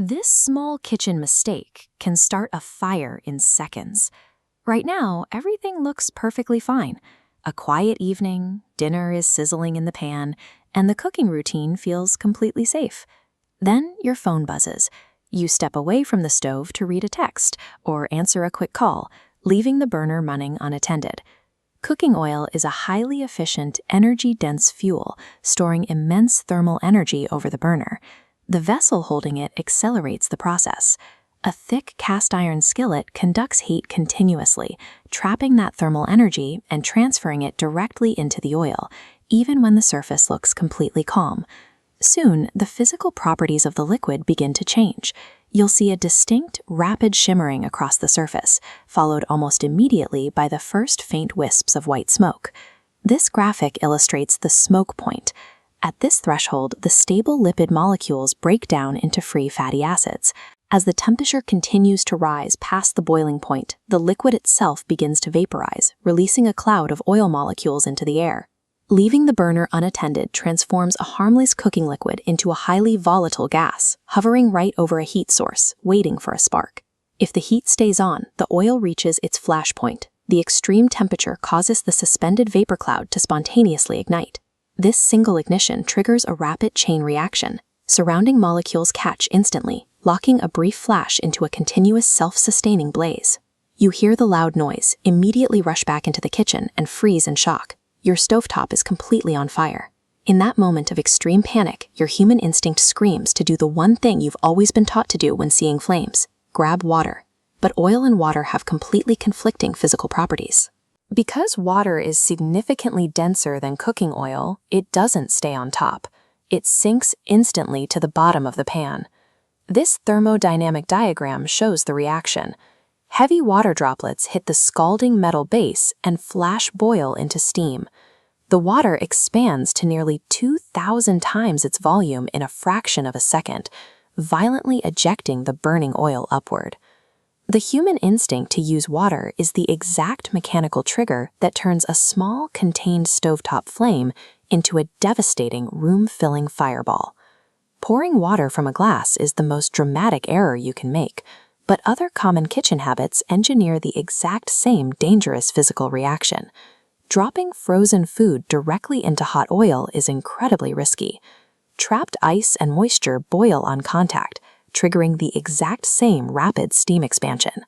This small kitchen mistake can start a fire in seconds. Right now, everything looks perfectly fine. A quiet evening, dinner is sizzling in the pan, and the cooking routine feels completely safe. Then your phone buzzes. You step away from the stove to read a text or answer a quick call, leaving the burner running unattended. Cooking oil is a highly efficient, energy-dense fuel, storing immense thermal energy over the burner. The vessel holding it accelerates the process. A thick cast iron skillet conducts heat continuously, trapping that thermal energy and transferring it directly into the oil, even when the surface looks completely calm. Soon, the physical properties of the liquid begin to change. You'll see a distinct, rapid shimmering across the surface, followed almost immediately by the first faint wisps of white smoke. This graphic illustrates the smoke point. At this threshold, the stable lipid molecules break down into free fatty acids. As the temperature continues to rise past the boiling point, the liquid itself begins to vaporize, releasing a cloud of oil molecules into the air. Leaving the burner unattended transforms a harmless cooking liquid into a highly volatile gas, hovering right over a heat source, waiting for a spark. If the heat stays on, the oil reaches its flash point. The extreme temperature causes the suspended vapor cloud to spontaneously ignite. This single ignition triggers a rapid chain reaction. Surrounding molecules catch instantly, locking a brief flash into a continuous self-sustaining blaze. You hear the loud noise, immediately rush back into the kitchen, and freeze in shock. Your stovetop is completely on fire. In that moment of extreme panic, your human instinct screams to do the one thing you've always been taught to do when seeing flames: grab water. But oil and water have completely conflicting physical properties. Because water is significantly denser than cooking oil, it doesn't stay on top. It sinks instantly to the bottom of the pan. This thermodynamic diagram shows the reaction. Heavy water droplets hit the scalding metal base and flash boil into steam. The water expands to nearly 2,000 times its volume in a fraction of a second, violently ejecting the burning oil upward. The human instinct to use water is the exact mechanical trigger that turns a small, contained stovetop flame into a devastating, room-filling fireball. Pouring water from a glass is the most dramatic error you can make, but other common kitchen habits engineer the exact same dangerous physical reaction. Dropping frozen food directly into hot oil is incredibly risky. Trapped ice and moisture boil on contact, triggering the exact same rapid steam expansion.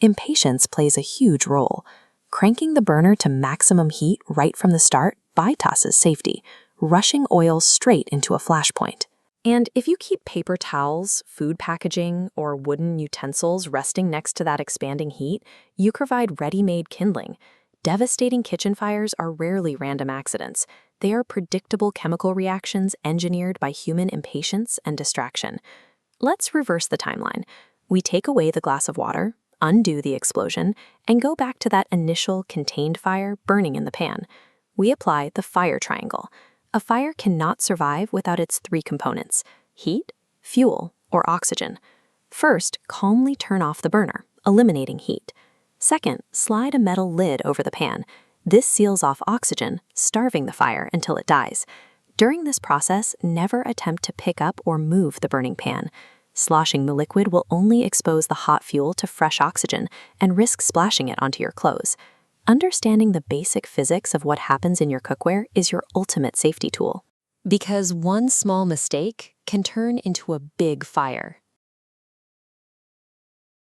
Impatience plays a huge role. Cranking the burner to maximum heat right from the start bypasses safety, rushing oil straight into a flash point. And if you keep paper towels, food packaging, or wooden utensils resting next to that expanding heat, you provide ready-made kindling. Devastating kitchen fires are rarely random accidents. They are predictable chemical reactions engineered by human impatience and distraction. Let's reverse the timeline. We take away the glass of water, undo the explosion, and go back to that initial contained fire burning in the pan. We apply the fire triangle. A fire cannot survive without its three components: heat, fuel, or oxygen. First, calmly turn off the burner, eliminating heat. Second, slide a metal lid over the pan. This seals off oxygen, starving the fire until it dies. During this process, never attempt to pick up or move the burning pan. Sloshing the liquid will only expose the hot fuel to fresh oxygen and risk splashing it onto your clothes. Understanding the basic physics of what happens in your cookware is your ultimate safety tool. Because one small mistake can turn into a big fire.